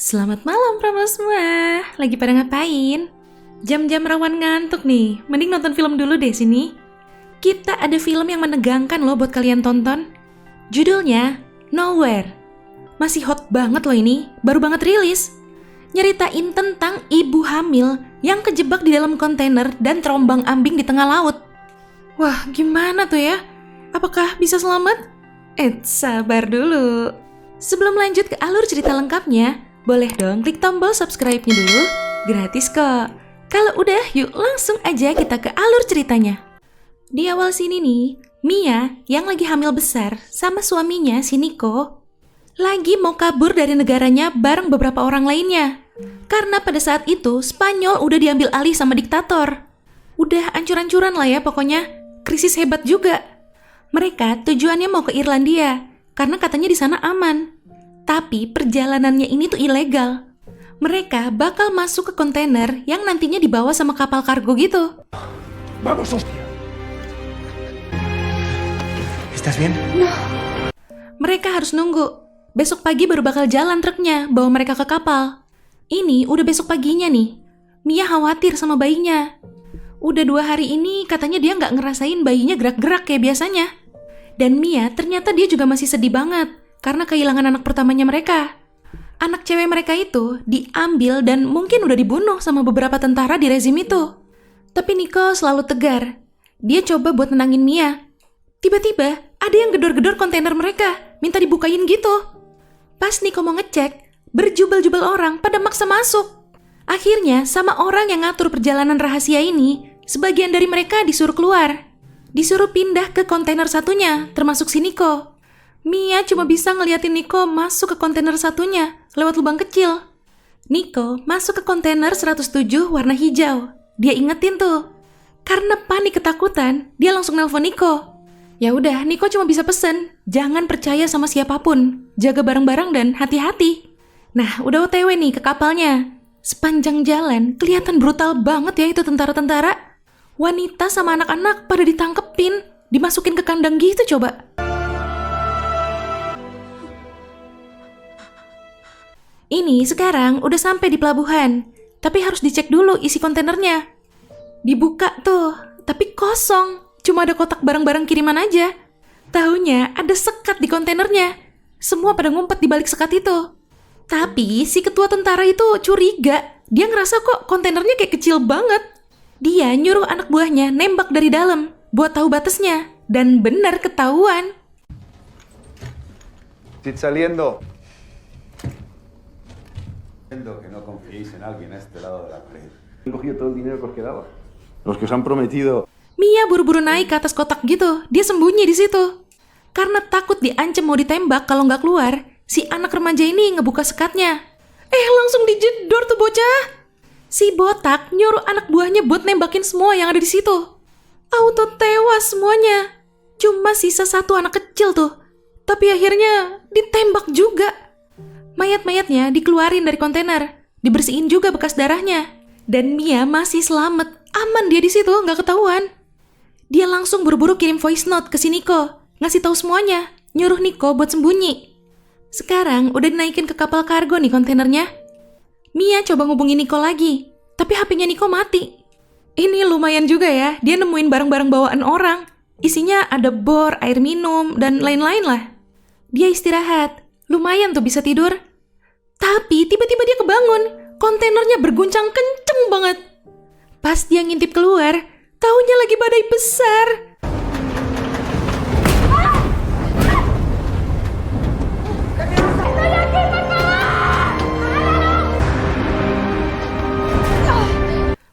Selamat malam promo semua. Lagi pada ngapain? Jam-jam rawan ngantuk nih. Mending nonton film dulu deh sini. Kita ada film yang menegangkan loh buat kalian tonton. Judulnya Nowhere. Masih hot banget loh ini. Baru banget rilis. Nyeritain tentang ibu hamil yang kejebak di dalam kontainer dan terombang-ambing di tengah laut. Wah, gimana tuh ya? Apakah bisa selamat? Sabar dulu. Sebelum lanjut ke alur cerita lengkapnya, boleh dong klik tombol subscribe-nya dulu, gratis kok. Kalau udah, yuk langsung aja kita ke alur ceritanya. Di awal sini nih, Mia yang lagi hamil besar sama suaminya si Nico lagi mau kabur dari negaranya bareng beberapa orang lainnya. Karena pada saat itu Spanyol udah diambil alih sama diktator. Udah ancur-ancuran lah ya pokoknya, krisis hebat juga. Mereka tujuannya mau ke Irlandia karena katanya di sana aman. Tapi perjalanannya ini tuh ilegal. Mereka bakal masuk ke kontainer yang nantinya dibawa sama kapal kargo gitu. Vamos, hostia. ¿Estás bien? No. Mereka harus nunggu. Besok pagi baru bakal jalan truknya bawa mereka ke kapal. Ini udah besok paginya nih. Mia khawatir sama bayinya. Udah 2 hari ini katanya dia nggak ngerasain bayinya gerak-gerak kayak biasanya. Dan Mia ternyata dia juga masih sedih banget karena kehilangan anak pertamanya mereka. Anak cewek mereka itu diambil dan mungkin udah dibunuh sama beberapa tentara di rezim itu. Tapi Nico selalu tegar. Dia coba buat nenangin Mia. Tiba-tiba ada yang gedor-gedor kontainer mereka, minta dibukain gitu. Pas Nico mau ngecek, berjubel-jubel orang pada maksa masuk. Akhirnya sama orang yang ngatur perjalanan rahasia ini, sebagian dari mereka disuruh keluar. Disuruh pindah ke kontainer satunya, termasuk si Nico. Mia cuma bisa ngeliatin Nico masuk ke kontainer satunya lewat lubang kecil. Nico masuk ke kontainer 107 warna hijau. Dia ingetin tuh. Karena panik ketakutan, dia langsung nelpon Nico. Ya udah, Nico cuma bisa pesen, jangan percaya sama siapapun. Jaga barang-barang dan hati-hati. Nah, udah OTW nih ke kapalnya. Sepanjang jalan kelihatan brutal banget ya itu tentara-tentara. Wanita sama anak-anak pada ditangkepin, dimasukin ke kandang gitu coba. Ini sekarang udah sampai di pelabuhan, tapi harus dicek dulu isi kontainernya. Dibuka tuh, tapi kosong, cuma ada kotak barang-barang kiriman aja. Taunya ada sekat di kontainernya, semua pada ngumpet di balik sekat itu. Tapi si ketua tentara itu curiga, dia ngerasa kok kontainernya kayak kecil banget. Dia nyuruh anak buahnya nembak dari dalam buat tahu batasnya, dan benar ketahuan. Saliendo. Que no confiéis en alguien a este lado de la pared. Han cogido todo el dinero que os quedaba. Los que os han prometido. Mia buru-buru naik ke atas kotak gitu, dia sembunyi di situ. Karena takut diancam mau ditembak kalau nggak keluar, si anak remaja ini ngebuka sekatnya. Langsung dijedor tuh bocah. Si botak nyuruh anak buahnya buat nembakin semua yang ada di situ. Auto tewas semuanya. Cuma sisa satu anak kecil tuh. Tapi akhirnya ditembak juga. Mayat-mayatnya dikeluarin dari kontainer, dibersihin juga bekas darahnya. Dan Mia masih selamat, aman dia di situ, nggak ketahuan. Dia langsung buru-buru kirim voice note ke si Nico, ngasih tahu semuanya, nyuruh Nico buat sembunyi. Sekarang udah dinaikin ke kapal kargo nih kontainernya. Mia coba ngubungin Nico lagi, tapi HP-nya Nico mati. Ini lumayan juga ya, dia nemuin barang-barang bawaan orang. Isinya ada bor, air minum, dan lain-lain lah. Dia istirahat, lumayan tuh bisa tidur. Tapi tiba-tiba dia kebangun, kontainernya berguncang kenceng banget. Pas dia ngintip keluar, taunya lagi badai besar.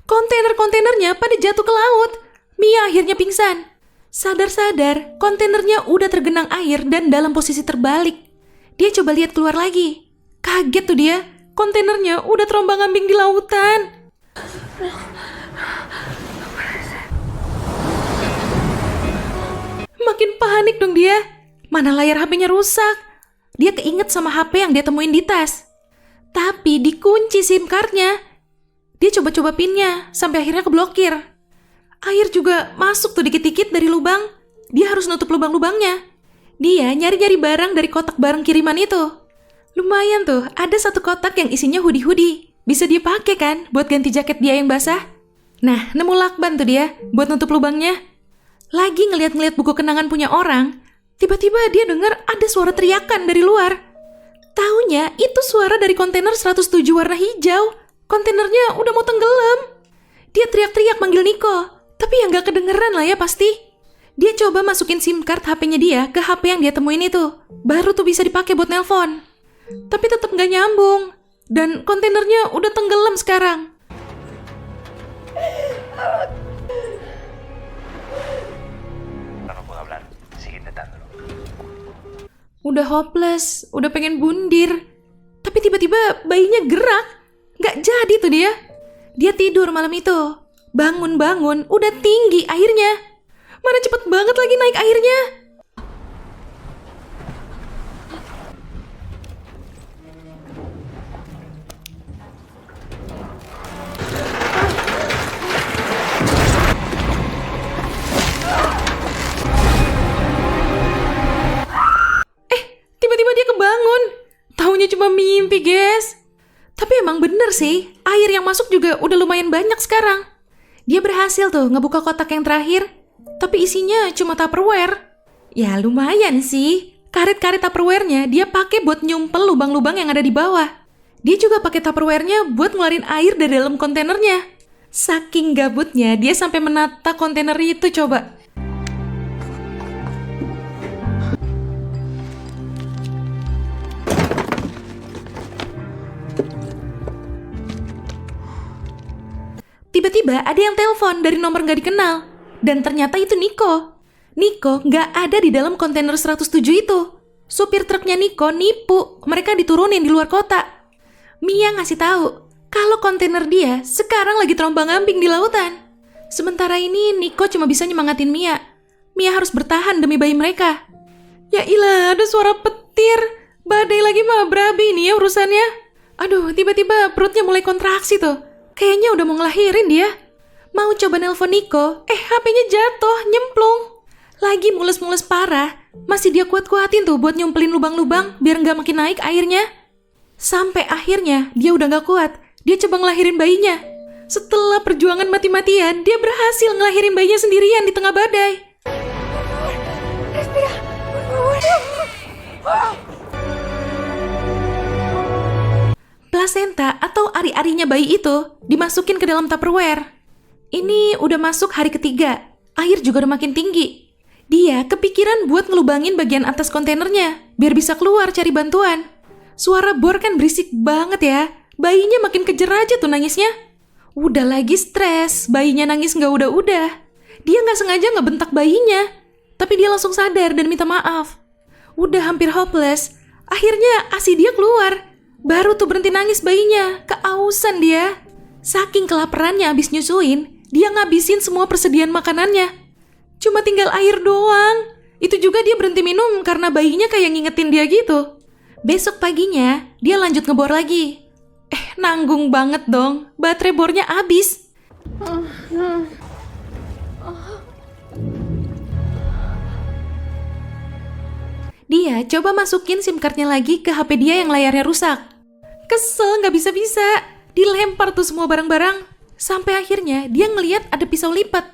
Kontainer-kontainernya pada jatuh ke laut. Mia akhirnya pingsan. Sadar-sadar, kontainernya udah tergenang air dan dalam posisi terbalik. Dia coba lihat keluar lagi. Kaget tuh dia, kontainernya udah terombang-ambing di lautan. Makin panik dong dia. Mana layar HP-nya rusak. Dia keinget sama HP yang dia temuin di tas. Tapi dikunci SIM card-nya. Dia coba-coba pinnya, sampai akhirnya keblokir. Air juga masuk tuh dikit-dikit dari lubang. Dia harus nutup lubang-lubangnya. Dia nyari-nyari barang dari kotak barang kiriman itu. Lumayan tuh, ada satu kotak yang isinya hoodie-hoodie. Bisa dia pakai kan buat ganti jaket dia yang basah. Nah, nemu lakban tuh dia buat nutup lubangnya. Lagi ngeliat-ngeliat buku kenangan punya orang, tiba-tiba dia dengar ada suara teriakan dari luar. Taunya itu suara dari kontainer 107 warna hijau. Kontainernya udah mau tenggelam. Dia teriak-teriak manggil Niko, tapi ya nggak kedengeran lah ya pasti. Dia coba masukin SIM card HP-nya dia ke HP yang dia temuin itu. Baru tuh bisa dipakai buat nelpon. Tapi tetap nggak nyambung. Dan kontainernya udah tenggelam sekarang. No puedo hablar, sigue intentándolo. Udah hopeless, udah pengen bundir. Tapi tiba-tiba bayinya gerak. Nggak jadi tuh dia. Dia tidur malam itu. Bangun-bangun, udah tinggi airnya. Mana cepet banget lagi naik airnya. Tiba-tiba dia kebangun. Taunya cuma mimpi, guys. Tapi emang bener sih, air yang masuk juga udah lumayan banyak sekarang. Dia berhasil tuh ngebuka kotak yang terakhir, tapi isinya cuma Tupperware. Ya lumayan sih, karet-karet Tupperware-nya dia pakai buat nyumpel lubang-lubang yang ada di bawah. Dia juga pakai Tupperware-nya buat ngeluarin air dari dalam kontainernya. Saking gabutnya, dia sampai menata kontainer itu coba. Tiba-tiba ada yang telepon dari nomor gak dikenal. Dan ternyata itu Niko. Niko gak ada di dalam kontainer 107 itu. Supir truknya Niko nipu. Mereka diturunin di luar kota. Mia ngasih tahu kalau kontainer dia sekarang lagi terombang-ambing di lautan. Sementara ini Niko cuma bisa nyemangatin Mia. Mia harus bertahan demi bayi mereka. Ya ilah, ada suara petir. Badai lagi mah berabi nih ya urusannya. Aduh, tiba-tiba perutnya mulai kontraksi tuh. Kayaknya udah mau ngelahirin dia. Mau coba nelpon Niko, HP-nya jatuh, nyemplung. Lagi mules-mules parah, masih dia kuat-kuatin tuh buat nyumpelin lubang-lubang biar nggak makin naik airnya. Sampai akhirnya dia udah nggak kuat, dia coba ngelahirin bayinya. Setelah perjuangan mati-matian, dia berhasil ngelahirin bayinya sendirian di tengah badai. Respira, por favor. Plasenta atau ari-arinya bayi itu dimasukin ke dalam Tupperware. Ini udah masuk hari ketiga, air juga udah makin tinggi. Dia kepikiran buat ngelubangin bagian atas kontainernya, biar bisa keluar cari bantuan. Suara bor kan berisik banget ya, bayinya makin kejer aja tuh nangisnya. Udah lagi stres, bayinya nangis nggak udah-udah. Dia nggak sengaja ngebentak bayinya, tapi dia langsung sadar dan minta maaf. Udah hampir hopeless, akhirnya ASI dia keluar. Baru tuh berhenti nangis bayinya, keausan dia. Saking kelaparannya abis nyusuin, dia ngabisin semua persediaan makanannya. Cuma tinggal air doang. Itu juga dia berhenti minum karena bayinya kayak ngingetin dia gitu. Besok paginya, dia lanjut ngebor lagi. Nanggung banget dong, baterai bornya abis. Dia coba masukin SIM card-nya lagi ke HP dia yang layarnya rusak. Kesel nggak bisa-bisa, dilempar tuh semua barang-barang. Sampai akhirnya dia ngeliat ada pisau lipat.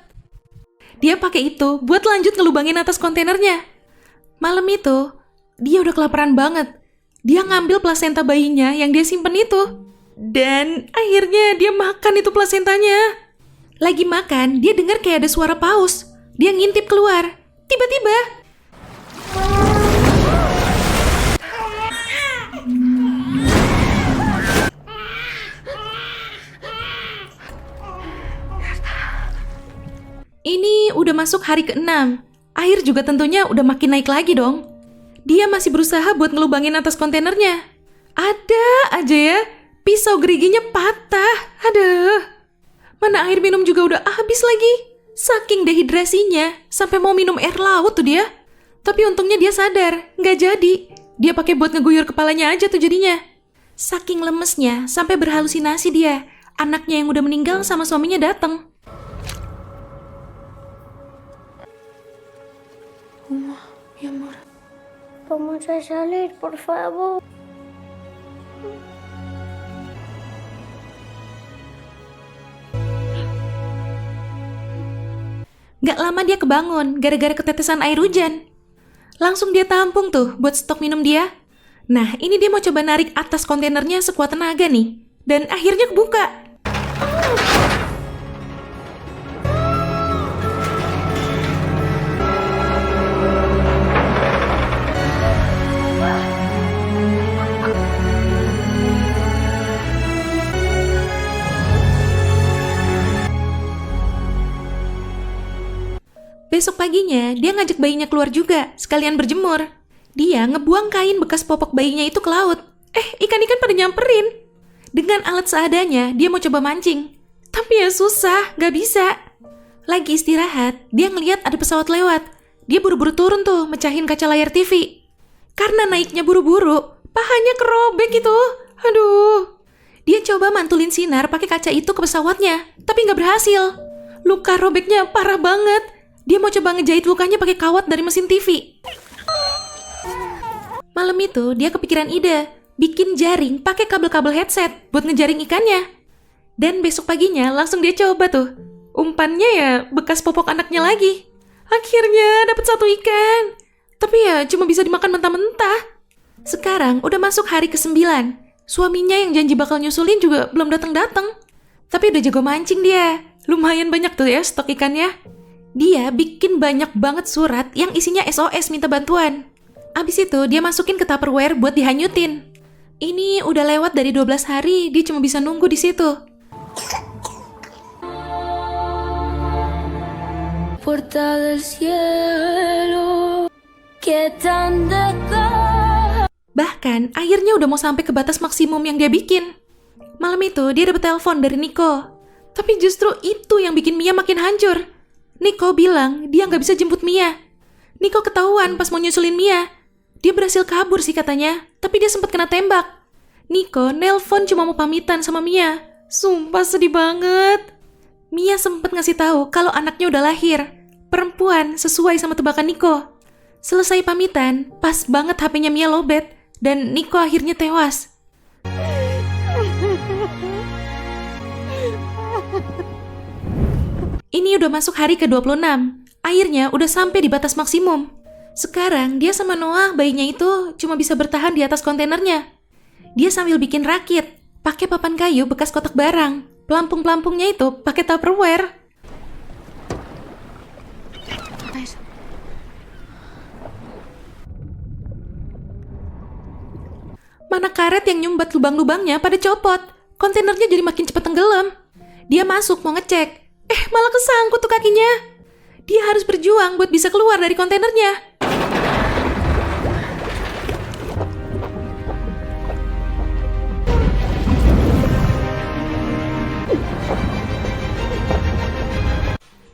Dia pakai itu buat lanjut ngelubangin atas kontainernya. Malam itu, dia udah kelaparan banget. Dia ngambil plasenta bayinya yang dia simpen itu. Dan akhirnya dia makan itu plasentanya. Lagi makan, dia dengar kayak ada suara paus. Dia ngintip keluar. Tiba-tiba, ini udah masuk hari ke-6. Air juga tentunya udah makin naik lagi dong. Dia masih berusaha buat ngelubangin atas kontainernya. Ada aja ya, pisau geriginya patah. Aduh. Mana air minum juga udah habis lagi. Saking dehidrasinya, sampai mau minum air laut tuh dia. Tapi untungnya dia sadar, nggak jadi. Dia pakai buat ngeguyur kepalanya aja tuh jadinya. Saking lemesnya, sampai berhalusinasi dia. Anaknya yang udah meninggal sama suaminya datang. Mi amor, vamos a salir, por favor. Gak lama dia kebangun gara-gara ketetesan air hujan. Langsung dia tampung tuh buat stok minum dia. Nah, ini dia mau coba narik atas kontainernya sekuat tenaga nih. Dan akhirnya kebuka. Besok paginya, dia ngajak bayinya keluar juga, sekalian berjemur. Dia ngebuang kain bekas popok bayinya itu ke laut. Ikan-ikan pada nyamperin. Dengan alat seadanya, dia mau coba mancing. Tapi ya susah, gak bisa. Lagi istirahat, dia ngeliat ada pesawat lewat. Dia buru-buru turun tuh, mecahin kaca layar TV. Karena naiknya buru-buru, pahanya kerobek gitu. Aduh. Dia coba mantulin sinar pakai kaca itu ke pesawatnya, tapi gak berhasil. Luka robeknya parah banget. Dia mau coba ngejahit lukanya pakai kawat dari mesin TV. Malam itu, dia kepikiran ide, bikin jaring pakai kabel-kabel headset buat ngejaring ikannya. Dan besok paginya langsung dia coba tuh. Umpannya ya bekas popok anaknya lagi. Akhirnya dapat 1 ikan. Tapi ya cuma bisa dimakan mentah-mentah. Sekarang udah masuk hari ke-9. Suaminya yang janji bakal nyusulin juga belum datang-datang. Tapi udah jago mancing dia. Lumayan banyak tuh ya stok ikannya. Dia bikin banyak banget surat yang isinya SOS minta bantuan. Abis itu dia masukin ke Tupperware buat dihanyutin. Ini udah lewat dari 12 hari, dia cuma bisa nunggu di situ. Puerta del cielo, que tan dekat. Bahkan airnya udah mau sampai ke batas maksimum yang dia bikin. Malam itu dia dapet telepon dari Nico. Tapi justru itu yang bikin Mia makin hancur. Nico bilang dia nggak bisa jemput Mia. Nico ketahuan pas mau nyusulin Mia. Dia berhasil kabur sih katanya, tapi dia sempat kena tembak. Nico nelpon cuma mau pamitan sama Mia. Sumpah sedih banget. Mia sempat ngasih tahu kalau anaknya udah lahir. Perempuan sesuai sama tebakan Nico. Selesai pamitan, pas banget HP-nya Mia lobet dan Nico akhirnya tewas. Ini udah masuk hari ke-26. Airnya udah sampai di batas maksimum. Sekarang dia sama Noah, bayinya itu cuma bisa bertahan di atas kontainernya. Dia sambil bikin rakit, pakai papan kayu bekas kotak barang. Pelampung-pelampungnya itu pakai Tupperware. Mana karet yang nyumbat lubang-lubangnya pada copot. Kontainernya jadi makin cepat tenggelam. Dia masuk mau ngecek. Malah kesangkut tuh kakinya. Dia harus berjuang buat bisa keluar dari kontainernya.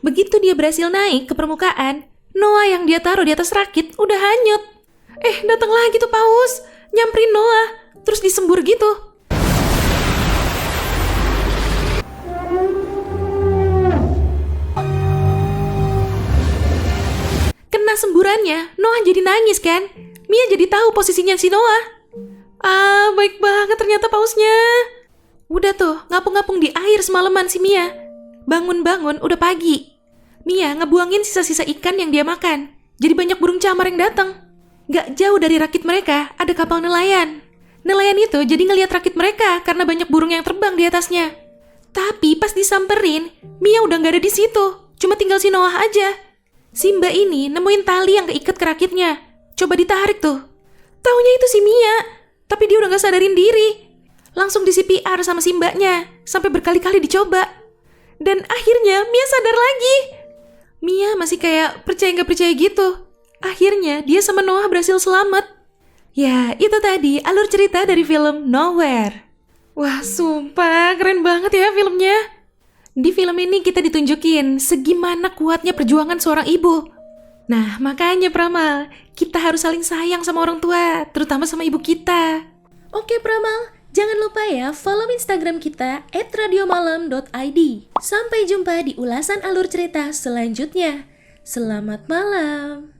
Begitu dia berhasil naik ke permukaan, Noah yang dia taruh di atas rakit udah hanyut. Datang lagi tuh paus, nyamperin Noah, terus disembur gitu. Kena semburannya, Noah jadi nangis kan? Mia jadi tahu posisinya si Noah. Baik banget ternyata pausnya. Udah tuh, ngapung-ngapung di air semalaman si Mia. Bangun-bangun udah pagi. Mia ngebuangin sisa-sisa ikan yang dia makan. Jadi banyak burung camar yang datang. Gak jauh dari rakit mereka ada kapal nelayan. Nelayan itu jadi ngelihat rakit mereka karena banyak burung yang terbang di atasnya. Tapi pas disamperin, Mia udah gak ada di situ. Cuma tinggal si Noah aja. Si Mbak ini nemuin tali yang keikat ke rakitnya. Coba ditarik tuh. Taunya itu si Mia. Tapi dia udah gak sadarin diri. Langsung di CPR sama si Mbaknya. Sampai berkali-kali dicoba. Dan akhirnya Mia sadar lagi. Mia masih kayak percaya gak percaya gitu. Akhirnya dia sama Noah berhasil selamat. Ya, itu tadi alur cerita dari film Nowhere. Wah, sumpah keren banget ya filmnya. Di film ini kita ditunjukin segimana kuatnya perjuangan seorang ibu. Nah, makanya Pramal, kita harus saling sayang sama orang tua, terutama sama ibu kita. Oke Pramal, jangan lupa ya follow Instagram kita @radiomalam.id. Sampai jumpa di ulasan alur cerita selanjutnya. Selamat malam.